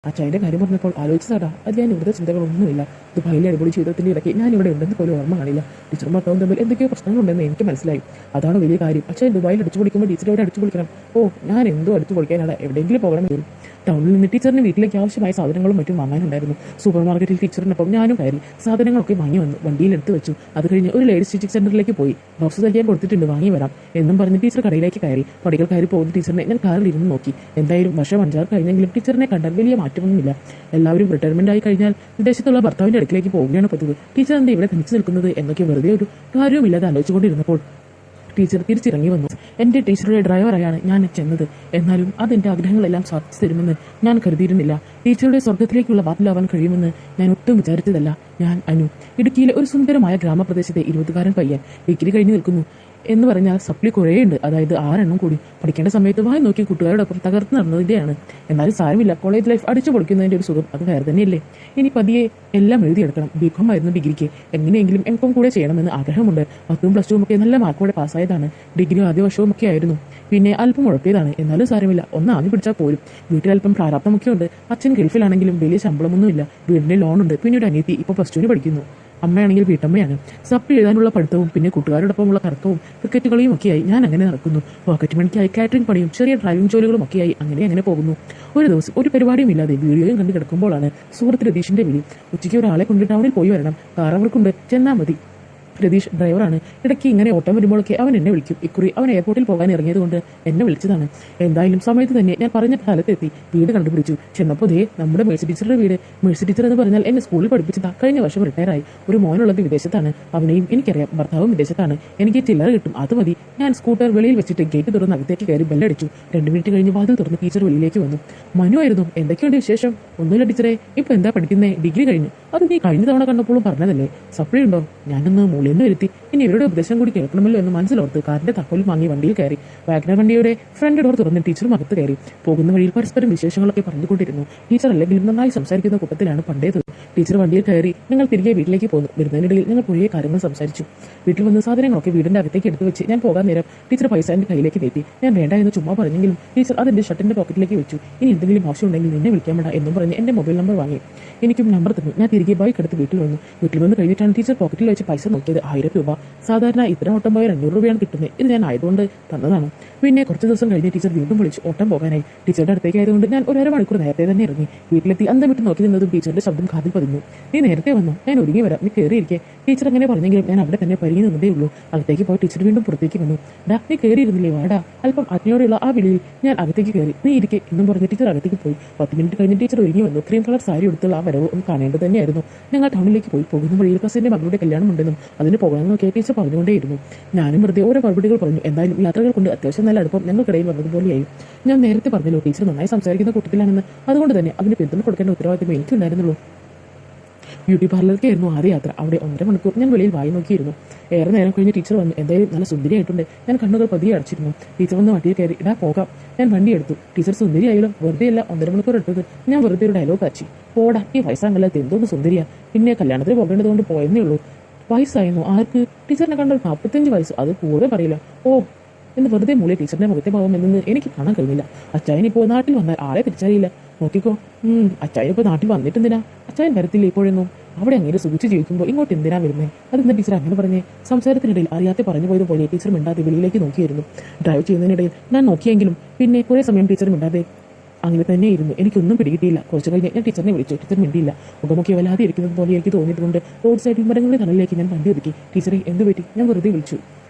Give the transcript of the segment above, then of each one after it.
അച്ചായൻ്റെ കാര്യം പറഞ്ഞപ്പോൾ ആലോചിച്ചതാടാ, അത് ഞാൻ ഇവിടുത്തെ ചിന്തകളൊന്നുമില്ല. ദുബായിലെ അടിപൊളി ജീവിതത്തിൻ്റെ ഇടയ്ക്ക് ഞാൻ ഇവിടെ ഉണ്ടെന്ന് പോലും ഓർമ്മ കാണില്ല. ടീച്ചറും ഭർത്താവും തമ്മിൽ എന്തൊക്കെയോ പ്രശ്നങ്ങളുണ്ടെന്ന് എനിക്ക് മനസ്സിലായി. അതാണ് വലിയ കാര്യം. അച്ഛൻ ദുബായിൽ അടിച്ചു പൊളിക്കുമ്പോൾ ടീച്ചർ എവിടെ അടിച്ചു പൊളിക്കണം? ഓ, ഞാൻ എന്തോ അടിച്ചു പൊളിക്കാനാണ്, എവിടെയെങ്കിലും പോകണമെന്ന് വരും. ടൗണിൽ നിന്ന് ടീച്ചറിന് വീട്ടിലേക്ക് ആവശ്യമായ സാധനങ്ങളും മറ്റും വാങ്ങാനുണ്ടായിരുന്നു. സൂപ്പർ മാർക്കറ്റിൽ ടീച്ചറിനൊപ്പം ഞാനും കയറി സാധനങ്ങളൊക്കെ വാങ്ങി വന്നു വണ്ടിയിൽ എടുത്ത് വെച്ചു. അത് കഴിഞ്ഞ് ഒരു ലേഡീസ് സ്റ്റിച്ചിങ് സെന്ററിലേക്ക് പോയി. ബോക്സ് തയ്ക്കാൻ കൊടുത്തിട്ടുണ്ട്, വാങ്ങി വരാം എന്നും പറഞ്ഞ് ടീച്ചർ കടയിലേക്ക് കയറി. പടികൾ കയറി പോകുന്ന ടീച്ചറിനെ ഞാൻ കാറിൽ ഇരുന്ന് നോക്കി. എന്തായാലും വർഷം 5-6 കഴിഞ്ഞെങ്കിലും ടീച്ചറിനെ കണ്ടാൽ വലിയ മാറ്റമൊന്നുമില്ല. എല്ലാവരും റിട്ടയർമെന്റ് ആയി കഴിഞ്ഞാൽ വിദേശത്തുള്ള ഭർത്താവിന്റെ അടുക്കിലേക്ക് പോവുകയാണ് പതിവ്. ടീച്ചർ എന്താ ഇവിടെ തനിച്ച് നിൽക്കുന്നത് എന്നൊക്കെ വെറുതെ ഒരു കാര്യവുമില്ലാതെ ആലോചിച്ചുകൊണ്ടിരുന്നപ്പോൾ ടീച്ചർ തിരിച്ചിറങ്ങി വന്നു. എൻ്റെ ടീച്ചറുടെ ഡ്രൈവറായാണ് ഞാൻ ചെന്നത്. എന്നാലും അതെൻ്റെ ആഗ്രഹങ്ങളെല്ലാം സാധിച്ചു തരുമെന്ന് ഞാൻ കരുതിയിരുന്നില്ല. ടീച്ചറുടെ സ്വർഗത്തിലേക്കുള്ള വാതിലാവാൻ കഴിയുമെന്ന് ഞാൻ ഒട്ടും വിചാരിച്ചതല്ല. ഞാൻ അനു. ഇടുക്കിയിലെ ഒരു സുന്ദരമായ ഗ്രാമപ്രദേശത്തെ 20കാരൻ പയ്യൻ. ഡിഗ്രി കഴിഞ്ഞ് നിൽക്കുന്നു എന്ന് പറഞ്ഞാൽ സപ്ലി കുറേയുണ്ട്. അതായത് 6 എണ്ണം കൂടി. പഠിക്കേണ്ട സമയത്ത് വായി നോക്കി കൂട്ടുകാരോടൊപ്പം തകർത്ത് നടന്നതിൻ്റെയാണ്. എന്നാലും സാരമില്ല, കോളേജ് ലൈഫ് അടിച്ചു പൊളിക്കുന്നതിൻ്റെ ഒരു സുഖം അത് വേറെ തന്നെയല്ലേ. ഇനി പതിയെ എല്ലാം എഴുതിയെടുക്കണം. ബികോം ആയിരുന്നു ഡിഗ്രിക്ക്. എങ്ങനെയെങ്കിലും എംകോം കൂടെ ചെയ്യണമെന്ന് ആഗ്രഹമുണ്ട്. 10ഉം പ്ലസ് 2ഉം ഒക്കെ നല്ല മാർക്കോടെ പാസ്സായതാണ്. ഡിഗ്രി ആദ്യ വർഷവും ഒക്കെ ആയിരുന്നു. പിന്നെ അല്പം ഉഴപ്പിയതാണ്. എന്നാലും സാരമില്ല, ഒന്ന് ആദ്യം പിടിച്ചാൽ പോലും. വീട്ടിൽ അല്പം പ്രാരാബ്ദമൊക്കെ ഉണ്ട്. അച്ഛൻ ഗൾഫിലാണെങ്കിലും വലിയ ശമ്പളമൊന്നുമില്ല. വീടിൻ്റെ ലോണുണ്ട്. പിന്നെ ഒരു അനിയത്തി ഇപ്പോൾ പ്ലസ് 2 പഠിക്കുന്നു. അമ്മയാണെങ്കിൽ വീട്ടമ്മയാണ്. സപ്ലി എഴുതാനുള്ള പഠിത്തവും പിന്നെ കൂട്ടുകാരോടൊപ്പമുള്ള കറക്കവും ക്രിക്കറ്റ് കളിയും ഒക്കെയായി ഞാൻ അങ്ങനെ നടക്കുന്നു. പോക്കറ്റ് മണിക്കായി കാറ്ററിംഗ് പണിയും ചെറിയ ഡ്രൈവിംഗ് ജോലികളും ഒക്കെയായി അങ്ങനെ പോകുന്നു. ഒരു ദിവസം ഒരു പരിപാടിയും ഇല്ലാതെ വീഡിയോയും കണ്ടു കിടക്കുമ്പോഴാണ് സുഹൃത്ത് രതീഷിന്റെ വിളി. ഉച്ചയ്ക്ക് ഒരാളെ കൊണ്ട് ടൗണിൽ പോയി വരണം, കാർ അവർക്കുണ്ട്, ചെന്നാൽ മതി. രതീഷ് ഡ്രൈവറാണ്. ഇടയ്ക്ക് ഇങ്ങനെ ഓട്ടം വരുമ്പോഴൊക്കെ അവൻ എന്നെ വിളിക്കും. ഇക്കുറി അവൻ എയർപോർട്ടിൽ പോകാൻ ഇറങ്ങിയതുകൊണ്ട് എന്നെ വിളിച്ചതാണ്. എന്തായാലും സമയത്ത് തന്നെ ഞാൻ പറഞ്ഞ സ്ഥലത്തെത്തി. വീട് കണ്ടുപിടിച്ചു. ചെന്നപ്പോൾ ദേ നമ്മുടെ മേഴ്സി ടീച്ചറുടെ വീട്. മേഴ്സി ടീച്ചർ എന്ന് പറഞ്ഞാൽ എന്നെ സ്കൂളിൽ പഠിപ്പിച്ചതാ. കഴിഞ്ഞ വർഷം റിട്ടയറായി. ഒരു മോനുള്ളത് വിദേശത്താണ്. അവനെയും എനിക്കറിയാം. ഭർത്താവും വിദേശത്താണ്. എനിക്ക് ചില്ലറ കിട്ടും, അത് മതി. ഞാൻ സ്കൂട്ടർ വെളിയിൽ വെച്ചിട്ട് ഗേറ്റ് തുറന്ന് അകത്തേക്ക് കയറി ബെല്ലടിച്ചു. 2 മിനിറ്റ് കഴിഞ്ഞ് വാതിൽ തുറന്ന് ടീച്ചർ വെളിയിലേക്ക് വന്നു. മനു ആയിരുന്നു. എന്തൊക്കെയുണ്ട് വിശേഷം? ഒന്നുമില്ല ടീച്ചറെ. ഇപ്പൊ എന്താ പഠിക്കുന്നേ? ഡിഗ്രി കഴിഞ്ഞു. അത് നീ കഴിഞ്ഞ തവണ കണ്ടപ്പോഴും പറഞ്ഞതല്ലേ. സപ്ലി ഉണ്ടോ? ഞാനൊന്ന് മൂലയെന്ന് വരുത്തി. ഇനി ഇവരുടെ ഉപദേശം കൂടി കേൾക്കണമല്ലോ എന്ന് മനസ്സിലോർത്ത് കാറിന്റെ താക്കോൽ വാങ്ങി വണ്ടിയിൽ കയറി. വാഗ്നർ വണ്ടിയുടെ ഫ്രണ്ട് ഡോർ തുറന്ന് ടീച്ചറും അകത്ത് കയറി. പോകുന്ന വഴിയിൽ പരസ്പരം വിശേഷങ്ങളൊക്കെ പറഞ്ഞുകൊണ്ടിരുന്നു. ടീച്ചർ അല്ലെങ്കിലും നന്നായി സംസാരിക്കുന്ന കൂട്ടത്തിലാണ് പണ്ടേത്. ടീച്ചർ വണ്ടിയിൽ കയറി ഞങ്ങൾ തിരികെ വീട്ടിലേക്ക് പോന്നു. വരുന്നതിനിടയിൽ ഞങ്ങൾ പുതിയ കാര്യങ്ങൾ സംസാരിച്ചു. വീട്ടിൽ വന്ന് സാധനങ്ങളൊക്കെ വീടിന്റെ അകത്തേക്ക് എടുത്തു വെച്ച് ഞാൻ പോകാൻ നേരം ടീച്ചർ പൈസ എന്റെ കയ്യിലേക്ക് നീട്ടി. ഞാൻ വേണ്ട എന്ന് ചുമ്മാ പറഞ്ഞെങ്കിലും ടീച്ചർ അതെന്റെ ഷർട്ടിന്റെ പോക്കറ്റിലേക്ക് വെച്ചു. ഇനി എന്തെങ്കിലും ആവശ്യമുണ്ടെങ്കിൽ നിന്നെ വിളിക്കാൻ വേണ്ട എന്നും പറഞ്ഞ് എന്റെ മൊബൈൽ നമ്പർ വാങ്ങി. എനിക്കും നമ്പർ തന്നു. ഞാൻ തിരികെ ബൈക്ക് എടുത്ത് വീട്ടിൽ വന്നു. വീട്ടിൽ വന്ന് കഴിഞ്ഞിട്ടാണ് ടീച്ചർ പോക്കറ്റിൽ വെച്ച് പൈസ നോക്കിയത്. 1000 രൂപ. സാധാരണ ഇത്തരം ഓട്ടം പോയാൽ 500 രൂപയാണ് കിട്ടുന്നത്. ഇത് ഞാൻ ആയതുകൊണ്ട് തന്നതാണ്. പിന്നെ കുറച്ച് ദിവസം കഴിഞ്ഞ് ടീച്ചർ വീണ്ടും വിളിച്ചു ഓട്ടം പോകാനായി. ടീച്ചറുടെ അടുത്തേക്ക് ആയതുകൊണ്ട് ഞാൻ 1.5 മണിക്കൂർ നേരത്തെ തന്നെ ഇറങ്ങി. വീട്ടിലെത്തി അന്തം വിട്ട് നോക്കി നിന്നതും ടീച്ചറുടെ ശബ്ദം കാതിൽ പതിഞ്ഞു. നീ നേരത്തെ വന്നു, ഞാൻ ഒരുങ്ങി വരാം, നീ കയറിയിരിക്കെ. ടീച്ചർ അങ്ങനെ പറഞ്ഞെങ്കിലും ഞാൻ അവിടെ തന്നെ പരിങ്ങി നിന്നതേ ഉള്ളൂ. അകത്തേക്ക് പോയി ടീച്ചർ വീണ്ടും പുറത്തേക്ക് വന്നു. ഡാ, നീ കയറിയിരുന്നില്ലേ? വാടാ. അല്പം അജ്ഞയോടെയുള്ള ആ വിളിയിൽ ഞാൻ അകത്തേക്ക് കയറി. നീ ഇരിക്കെ എന്നും പറഞ്ഞ് ടീച്ചർ അകത്തേക്ക് പോയി. 10 മിനിറ്റ് കഴിഞ്ഞ് ടീച്ചർ ഒരുങ്ങി വന്നു. ക്രീം കളർ സാരി എടുത്തുള്ള ആ വരവ് ഒന്ന് കാണേണ്ടത് തന്നെയായിരുന്നു. ഞങ്ങൾ ടൗണിലേക്ക് പോയി. പോകുന്ന വഴിയിൽ കസിന്റെ മകളുടെ കല്യാണം ഉണ്ടെന്നും അതിന് പോകണമെന്നൊക്കെ ടീച്ചർ പറഞ്ഞുകൊണ്ടേയിരുന്നു. ഞാനും വെറുതെ ഓരോ മറുപടികൾ പറഞ്ഞു. എന്തായാലും യാത്രകൾ കൊണ്ട് അത്യാവശ്യം നല്ല അടുപ്പം ഞങ്ങൾക്കിടയിൽ വന്നതുപോലെയായി. ഞാൻ നേരത്തെ പറഞ്ഞല്ലോ ടീച്ചർ നന്നായി സംസാരിക്കുന്ന കൂട്ടത്തിലാണെന്ന്. അതുകൊണ്ട് തന്നെ അതിന് പിന്തുണ കൊടുക്കേണ്ട ഉത്തരവാദിത്തം എനിക്കുണ്ടായിരുന്നുള്ളൂ. ബ്യൂട്ടി പാർലറിലേക്കായിരുന്നു ആദ്യ യാത്ര. അവിടെ 1.5 മണിക്കൂർ ഞാൻ വെളിയിൽ വായി നോക്കിയിരുന്നു. ഏറെ നേരം കഴിഞ്ഞ് ടീച്ചർ വന്നു. എന്തായാലും നല്ല സുന്ദരിയായിട്ടുണ്ട്. ഞാൻ കണ്ണുകൾ പതിയെ അടച്ചിരുന്നു. ടീച്ചർ വന്ന് വണ്ടിയിൽ കയറി. ഇടാ പോകാം. ഞാൻ വണ്ടി എടുത്തു. ടീച്ചർ സുന്ദരിയായാലും വെറുതെ അല്ല 1.5 മണിക്കൂർ എടുത്തത്. ഞാൻ വെറുതെ ഒരു ഡയലോഗ് അയച്ചു. പോടാ, ഈ വയസ്സാങ്കല്ലാത്ത എന്തോന്ന് സുന്ദരിയാ. പിന്നെ കല്യാണത്തിന് പോകേണ്ടതുകൊണ്ട് പോയെന്നേ ഉള്ളൂ. വയസ്സായിരുന്നു ആർക്ക്? ടീച്ചറിനെ കണ്ടാൽ 45 വയസ്സ്. അത് കൂടുതൽ പറയില്ല. ഓ എന്ന് വെറുതെ മൂളി. ടീച്ചറിന്റെ മുഖത്തെ ഭാവം എന്നെന്ന് എനിക്ക് കാണാൻ കഴിഞ്ഞില്ല. അച്ചായനിപ്പോൾ നാട്ടിൽ വന്നാൽ ആളെ തിരിച്ചറിയില്ല. നോക്കിക്കോ. അച്ചായനിപ്പോൾ നാട്ടിൽ വന്നിട്ടെന്തിനാ? അച്ചായൻ വരത്തില്ല ഇപ്പോഴൊന്നും. അവിടെ അങ്ങനെ സുഖിച്ച് ജീവിക്കുമ്പോൾ ഇങ്ങോട്ട് എന്തിനാ വരുന്നത്? അതെന്താ ടീച്ചർ അങ്ങനെ പറഞ്ഞേ? സംസാരത്തിനിടയിൽ അറിയാതെ പറഞ്ഞു പോയതുപോലെ ടീച്ചർ മിണ്ടാതെ വെളിയിലേക്ക് നോക്കിയിരുന്നു. ഡ്രൈവ് ചെയ്യുന്നതിനിടയിൽ ഞാൻ നോക്കിയെങ്കിലും പിന്നെ കുറേ സമയം ടീച്ചർ മിണ്ടാതെ അങ്ങനെ തന്നെ ഇരുന്നു. എനിക്കൊന്നും പിടികിട്ടിയില്ല. കുറച്ച് കഴിഞ്ഞ് ഞാൻ ടീച്ചറിനെ വിളിച്ചു. ടീച്ചർ മിണ്ടിയില്ല. മുഖമൊക്കെ വല്ലാതെ ഇരിക്കുന്നത് പോലെ എനിക്ക് തോന്നിയതുകൊണ്ട് റോഡ് സൈഡിൽ മരങ്ങളുടെ തണലിലേക്ക് ഞാൻ വണ്ടി ഒതുക്കി. ടീച്ചറെ എന്ത് പറ്റി? ഞാൻ വെറുതെ വിളിച്ചു.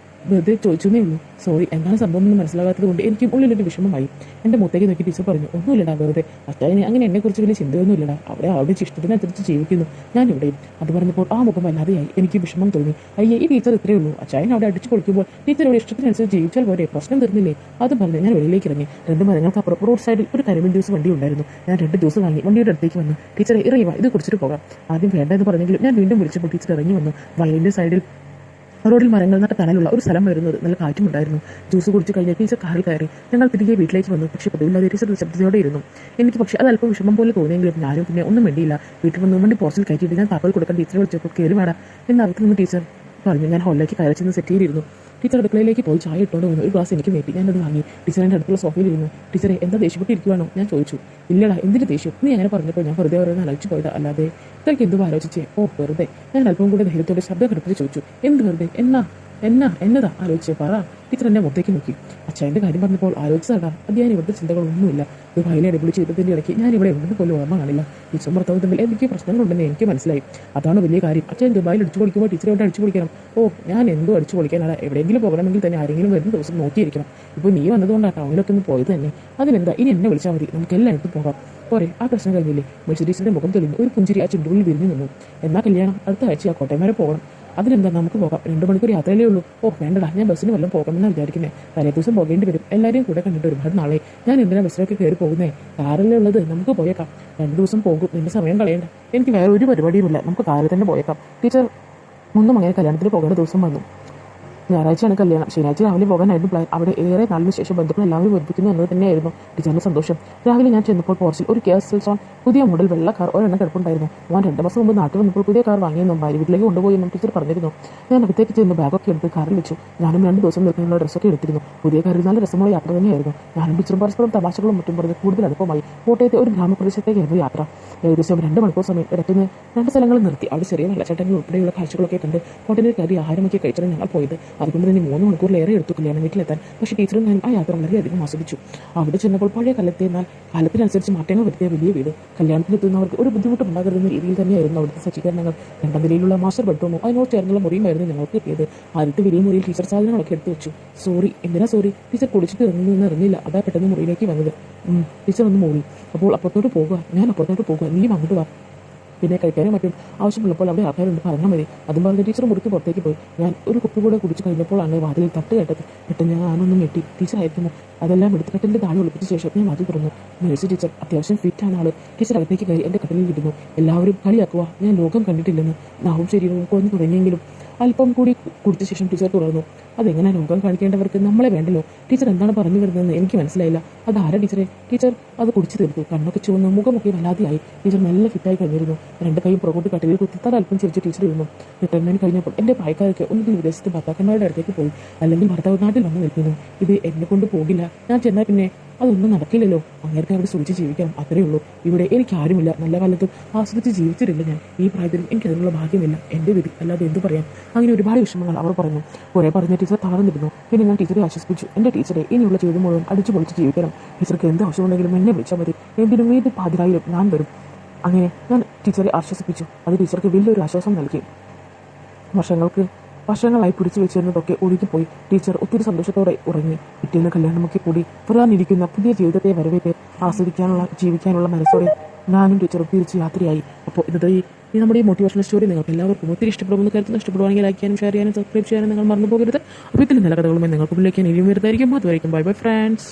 വെറുതെ ചോദിച്ചേ ഉള്ളൂ. സോറി. എന്താണ് സംഭവം എന്ന് മനസ്സിലാകാത്തത് കൊണ്ട് എനിക്കും ഉള്ളിലൊരു വിഷമമായി. എൻ്റെ മുത്തേക്ക് നോക്കി ടീച്ചർ പറഞ്ഞു, ഒന്നുമില്ലടാ വെറുതെ. അച്ചായനെ അങ്ങനെ എന്നെക്കുറിച്ച് വലിയ ചിന്തയൊന്നും ഇല്ലടാ. അവിടെ അവരുടെ ഇഷ്ടത്തിനനുസരിച്ച് ജീവിക്കുന്നു. ഞാൻ ഇവിടെയും. അത് പറഞ്ഞപ്പോൾ ആ മുഖം വല്ലാതെയായി. എനിക്ക് വിഷമം തോന്നി. അയ്യേ, ഈ ടീച്ചർ ഇത്രയേ ഉള്ളൂ. അച്ചായൻ അവിടെ അടിച്ചു കൊടുക്കുമ്പോൾ ടീച്ചറുടെ ഇഷ്ടത്തിനനുസരിച്ച് ജീവിച്ചാൽ പോരെ, പ്രശ്നം തീർന്നില്ലേ? അത് പറഞ്ഞ് ഞാൻ വെളിയിലേക്ക് ഇറങ്ങി. 2 മരങ്ങൾക്ക് അപ്പുറം റോഡ് സൈഡിൽ ഒരു കരിമീൻ ജ്യൂസ് വണ്ടി ഉണ്ടായിരുന്നു. ഞാൻ 2 ജ്യൂസ് വാങ്ങി വണ്ടിയുടെ അടുത്തേക്ക് വന്നു. ടീച്ചറെ ഇറങ്ങി വാ, ഇത് കുടിച്ചിട്ട് പോകാം. ആദ്യം വേണ്ടെന്ന് പറഞ്ഞെങ്കിലും ഞാൻ വീണ്ടും വിളിച്ചപ്പോൾ ടീച്ചർ ഇറങ്ങി വന്നു. വയലിൻ്റെ സൈഡിൽ റോഡിൽ മരങ്ങൾ നട്ട തണലുള്ള ഒരു സ്ഥലം വരുന്നത്. നല്ല കാറ്റുമുണ്ടായിരുന്നു. ജ്യൂസ് കുടിച്ച് കഴിഞ്ഞ് ടീച്ചർ കാറിൽ കയറി. ഞങ്ങൾ തിരികെ വീട്ടിലേക്ക് വന്നു. പക്ഷേ പതിവില്ലാതെ ടീച്ചർ ശബ്ദത്തോടെ ഇരുന്നു. എനിക്ക് പക്ഷേ അത് അല്പം വിഷമം പോലെ തോന്നിയെങ്കിലും ഞാനും പിന്നെ ഒന്നും വേണ്ടിയില്ല. വീട്ടിൽ വന്ന് വണ്ടി പോർച്ചിൽ കയറ്റിയിട്ട് ഞാൻ താക്കോൽ കൊടുക്കാൻ ടീച്ചറെ വിളിച്ചപ്പോൾ കയറി വേടാ എന്ന് അകത്ത് നിന്ന് ടീച്ചർ പറഞ്ഞു. ഞാൻ ഹോളിലേക്ക് കയറി ചെന്ന് സെറ്റ് ചെയ്തിരുന്നു. ടീച്ചർ അടുക്കളയിലേക്ക് പോയി ചായ ഇട്ടുകൊണ്ട് വന്നു. ഒരു ഗ്ലാസ് എനിക്ക് നീട്ടി. ഞാനത് വാങ്ങി. ടീച്ചർ എൻ്റെ അടുത്തുള്ള സോഫയിലിരുന്നു. ടീച്ചറെ എന്താ ദേഷ്യപ്പെട്ടിരിക്കുവാണോ ഞാൻ ചോദിച്ചു. ഇല്ലടാ, എന്തിന് ദേഷ്യം? നീ അങ്ങനെ പറഞ്ഞപ്പോൾ ഞാൻ വെറുതെ ഓരോന്ന് ആലോചിച്ച് പോയതാ, അല്ലാതെ ഇത്രയ്ക്ക് എന്തും ആലോചിച്ചേ? ഓ വെറുതെ. ഞാൻ അല്പം കൂടെ ധൈര്യത്തോടെ ശബ്ദം ഘടപ്പിച്ച് ചോദിച്ചു. എന്ത് വെറുതെ? എന്നതാ ആലോചിച്ചേ പറ. ടീച്ചർ എൻ്റെ മുഖത്തേക്ക് നോക്കി. അച്ഛൻ്റെ കാര്യം പറഞ്ഞപ്പോൾ ആലോചിച്ചതാ. അത് ഞാൻ ഇവിടുത്തെ ചിന്തകളൊന്നുമില്ല. ദുബായിലെ അടിപൊളി ചെയ്തതിൻ്റെ ഇടയ്ക്ക് ഞാൻ ഇവിടെ ഉണ്ടെന്ന് പോലും ഓർമ്മ കാണില്ല. ടീച്ചർ ഭർത്താവ് തമ്മിൽ എന്തൊക്കെ പ്രശ്നങ്ങളുണ്ടെന്ന് എനിക്ക് മനസ്സിലായി. അതാണ് വലിയ കാര്യം. അച്ഛൻ ദുബായിൽ അടിച്ചു പൊളിക്കുമ്പോൾ ടീച്ചറെ ഇവിടെ അടിച്ചു പൊളിക്കണം. ഓ ഞാൻ എന്തോ അടിച്ചു പൊളിക്കാനാണ്. എവിടെയെങ്കിലും പോകണമെങ്കിൽ തന്നെ ആരെങ്കിലും വരുന്ന ദിവസം നോക്കിയിരിക്കണം. ഇപ്പോൾ നീ വന്നതുകൊണ്ടാണ് ടൗണിലൊക്കെ ഒന്ന് പോയത് തന്നെ. അതിനെന്താ, ഇനി എന്നെ വിളിച്ചാൽ മതി, നമുക്ക് എല്ലായിടത്തും പോകാം. പോരെ, ആ പ്രശ്നം കഴിഞ്ഞില്ലേ? മെഴ്സിഡീസിന്റെ മുഖം തെളിഞ്ഞു. ഒരു പുഞ്ചിരി ആ ചുണ്ടുള്ളിൽ വിരിഞ്ഞു നിന്നു. എന്നാ കല്യാണം അടുത്ത ആഴ്ച ആ കോട്ടയം വരെ പോകണം. അതിനെന്താ, നമുക്ക് പോകാം. 2 മണിക്കൂർ യാത്രയല്ലേ ഉള്ളൂ. ഓ വേണ്ടടാ, ഞാൻ ബസ്സിന് വല്ലതും പോകണമെന്നാണ് വിചാരിക്കുന്നത്. തലേ ദിവസം പോകേണ്ടി വരും. എല്ലാവരെയും കൂടെ കണ്ടിട്ട് ഒരുപാട് നാളെ. ഞാൻ എന്തിനാ ബസ്സിലൊക്കെ കയറി പോകുന്നേ? കാറല്ലേ ഉള്ളത്, നമുക്ക് പോയേക്കാം. 2 ദിവസം പോകും, നിന്റെ സമയം കളയണ്ട. എനിക്ക് വേറെ ഒരു പരിപാടിയുമില്ല, നമുക്ക് കാറിൽ തന്നെ പോയേക്കാം. ടീച്ചർ മുന്നും അങ്ങനെ കല്യാണത്തിന് പോകേണ്ട ദിവസം വന്നു. ഞായറാഴ്ചയാണ് കല്യാണം. ശനിയാഴ്ച രാവിലെ പോകാനായിരുന്നു പ്ലാൻ. അവിടെ ഏറെ നാളിന് ശേഷം ബന്ധുക്കൾ എല്ലാവരും ഒരുപ്പിക്കുന്നു എന്നത് തന്നെയായിരുന്നു ടീച്ചറിന്റെ സന്തോഷം. രാവിലെ ഞാൻ ചെന്നപ്പോൾ പോർച്ചിൽ ഒരു കിയ സെൽസോൺ പുതിയ മോഡൽ വെള്ള കാർ ഒരെണ്ണം കിടപ്പുണ്ടായിരുന്നു. ഞാൻ 2 മാസം മുമ്പ് നാട്ടിൽ വന്നപ്പോൾ പുതിയ കാർ വാങ്ങിയെന്നും ഭാര്യ വീട്ടിലേക്ക് കൊണ്ടുപോയെന്നും ടീച്ചർ പറഞ്ഞിരുന്നു. ഞാൻ അകത്തേക്ക് ചെന്ന് ബാഗൊക്കെ എടുത്ത് കാറിൽ വെച്ചു. ഞാനും 2 ദിവസം നിൽക്കാനുള്ള ഡ്രസ്സൊക്കെ എടുത്തിരുന്നു. പുതിയ കാറിൽ നല്ല രസമുള്ള യാത്ര തന്നെയായിരുന്നു. ഞാനും ടീച്ചറും പരസ്പരം തമാശകളും മറ്റും പറഞ്ഞ് കൂടുതൽ അടുപ്പമായി. കോട്ടയത്തെ ഒരു ഗ്രാമപ്രദേശത്തേക്കായിരുന്നു യാത്ര. ഏകദേശം 2 മണിക്കൂർ സമയം ഇടയ്ക്കുന്ന 2 സ്ഥലങ്ങളിൽ നിർത്തി. അവിടെ ചെറിയ വെള്ളച്ചാട്ടങ്ങൾ ഉൾപ്പെടെയുള്ള കാഴ്ചകളൊക്കെ കണ്ട് ഹോട്ടലിൽ കയറി ആഹാരമൊക്കെ കഴിച്ചാണ് ഞങ്ങൾ പോയത്. അതുകൊണ്ട് തന്നെ 3 മണിക്കൂറിലേറെ എടുത്തു കല്യാണം വീട്ടിലെത്താൻ. പക്ഷേ ടീച്ചറും ഞാനും ആ യാത്ര വളരെയധികം ആസ്വദിച്ചു. അവിടെ ചെന്നപ്പോൾ പഴയ കാലത്തെ എന്നാൽ കാലത്തിനനുസരിച്ച് മാറ്റങ്ങൾ വരുത്തിയ വലിയ വീട്. കല്യാണത്തിനെത്തുന്നവർക്ക് ഒരു ബുദ്ധിമുട്ടും ഉണ്ടാകരുന്ന രീതിയിൽ തന്നെയായിരുന്നു അവിടുത്തെ സജ്ജീകരണങ്ങൾ. 2ാം നിലയിലുള്ള മാസ്റ്റർ ബെഡ്റൂമും അതിനോട് ചേർന്നുള്ള മുറിയുമായിരുന്നു ഞങ്ങൾക്ക് കിട്ടിയത്. ആദ്യത്തെ വലിയ മുറിയിൽ ടീച്ചർ സാധനങ്ങളൊക്കെ എടുത്തു വെച്ചു. സോറി, എന്തിനാ സോറി? ടീച്ചർ കുടിച്ചിട്ട് ഇറങ്ങുന്നു അറിഞ്ഞില്ല. അതാ പെട്ടെന്ന് മുറിയിലേക്ക് വന്നത്. ടീച്ചർ ഒന്ന് മൂളി. അപ്പോൾ അപ്പുറത്തോട്ട് പോകുക, ഞാൻ അപ്പുറത്തോട്ട് പോകുക, നീ അങ്ങോട്ട് വാ. പിന്നെ കഴിക്കാനും മറ്റും ആവശ്യമുള്ളപ്പോൾ അവിടെ ആൾക്കാരുണ്ട്, പറഞ്ഞാൽ മതി. അതും പറഞ്ഞ് ടീച്ചർ മുറിക്ക് പുറത്തേക്ക് പോയി. ഞാൻ ഒരു കുപ്പി കൂടെ കുടിച്ച് കഴിഞ്ഞപ്പോഴാണ് വാതിലിൽ തട്ട് കേട്ടത്. പെട്ടെന്ന് ഞാനൊന്നും ഞെട്ടി. ടീച്ചർ ആയിരിക്കുമോ? അതെല്ലാം എടുത്ത് കട്ടിലിൻ്റെ താഴെ ഒളിപ്പിച്ച ശേഷം ഞാൻ വാതിൽ തുറന്നു. മേഴ്സി ടീച്ചർ അത്യാവശ്യം ഫിറ്റാണ് ആള്. ടീച്ചർ അകത്തേക്ക് കയറി എൻ്റെ കട്ടിലിൽ ഇരുന്നു. എല്ലാവരും കളിയാക്കുക, ഞാൻ ലോകം കണ്ടിട്ടില്ലെന്ന്. നാവും ശരീരവും കുറഞ്ഞു തുടങ്ങിയെങ്കിലും അല്പം കൂടി കുടിച്ച ശേഷം ടീച്ചർ തുടർന്നു. അതെങ്ങനെ ലോകം കാണിക്കേണ്ടവർക്ക് നമ്മളെ വേണ്ടല്ലോ? ടീച്ചർ എന്താണ് പറഞ്ഞു വരുന്നതെന്ന് എനിക്ക് മനസ്സിലായില്ല. അതാരാ ടീച്ചറെ? ടീച്ചർ അത് കുടിച്ചു തീർത്തു. കണ്ണൊക്കെ ചുവന്നു, മുഖമൊക്കെ വല്ലാതെയായി. ടീച്ചർ നല്ല ഫിറ്റായി കഴിഞ്ഞിരുന്നു. 2 കൈയും പുറകോട്ട് കട്ടിലിൽ കുത്തി തല അല്പം ചിരിച്ച് ടീച്ചർ ഇരുന്നു. റിട്ടയർമെന്റ് കഴിഞ്ഞപ്പോൾ എൻ്റെ പ്രായക്കാർക്ക് ഒന്നുകിൽ വിദേശത്ത് ഭർത്താക്കന്മാരുടെ അടുത്തേക്ക് പോയി, അല്ലെങ്കിൽ ഭർത്താവ് നാട്ടിൽ വന്ന് നിൽക്കുന്നു. ഇത് എന്നെ കൊണ്ട് പോകില്ല. ഞാൻ ചെന്നാൽ പിന്നെ അതൊന്നും നടക്കില്ലല്ലോ. അങ്ങേർക്ക് അവിടെ സുഖിച്ച് ജീവിക്കണം, അത്രയേ ഉള്ളൂ. ഇവിടെ എനിക്ക് ആരുമില്ല. നല്ല കാലത്തും ആസ്വദിച്ച് ജീവിച്ചിട്ടില്ല ഞാൻ. ഈ പ്രായത്തിലും എനിക്ക് അതിനുള്ള ഭാഗ്യമില്ല. എൻ്റെ വിധി, അല്ലാതെ എന്തു പറയാം? അങ്ങനെ ഒരുപാട് വിഷമങ്ങൾ അവർ പറഞ്ഞു. കുറേ പറഞ്ഞ ടീച്ചർ തളർന്നിരുന്നു. പിന്നെ ഞാൻ ടീച്ചറെ ആശ്വസിപ്പിച്ചു. എൻ്റെ ടീച്ചറെ, ഇനിയുള്ള ജീവിതം മുഴുവൻ അടിച്ചു പൊളിച്ച് ജീവിക്കണം. ടീച്ചർക്ക് എന്ത് ആവശ്യമുണ്ടെങ്കിലും എന്നെ വിളിച്ചാൽ മതി. എന്തിനും ഏത് പാതിരായിലും ഞാൻ വരും. അങ്ങനെ ഞാൻ ടീച്ചറെ ആശ്വസിപ്പിച്ചു. അത് ടീച്ചർക്ക് വലിയൊരു ആശ്വാസം നൽകി. വർഷങ്ങളായി പിടിച്ചു വെച്ചിരുന്നതൊക്കെ ഒഴുകിപ്പോയി. ടീച്ചർ ഒത്തിരി സന്തോഷത്തോടെ ഉറങ്ങി. പിറ്റേന്ന് കല്യാണമൊക്കെ കൂടി വരാനിരിക്കുന്ന പുതിയ ജീവിതത്തെ വരവേറ്റ് ജീവിക്കാനുള്ള മനസ്സോടെ ഞാനും ടീച്ചറും തിരിച്ച് യാത്രയായി. അപ്പോൾ ഈ നമ്മുടെ ഈ മോട്ടിവേഷണൽ സ്റ്റോറി നിങ്ങൾക്ക് എല്ലാവർക്കും ഒത്തിരി ഇഷ്ടപ്പെടുമെന്ന് കരുതുന്നു. ഇഷ്ടപ്പെടുവാണെങ്കിൽ ലൈക്ക് ചെയ്യാനും ഷെയർ ചെയ്യാനും സബ്സ്ക്രൈബ് ചെയ്യാനും നിങ്ങൾ മറന്നു പോകരുത്. അപ്പോൾ ഇതിൽ നല്ല കഥകളുമായി നിങ്ങൾക്ക് മുന്നിലേക്ക് ഇനിയും വരുന്നതായിരിക്കും. അതുവരെയും ബൈ ബൈ ഫ്രണ്ട്സ്.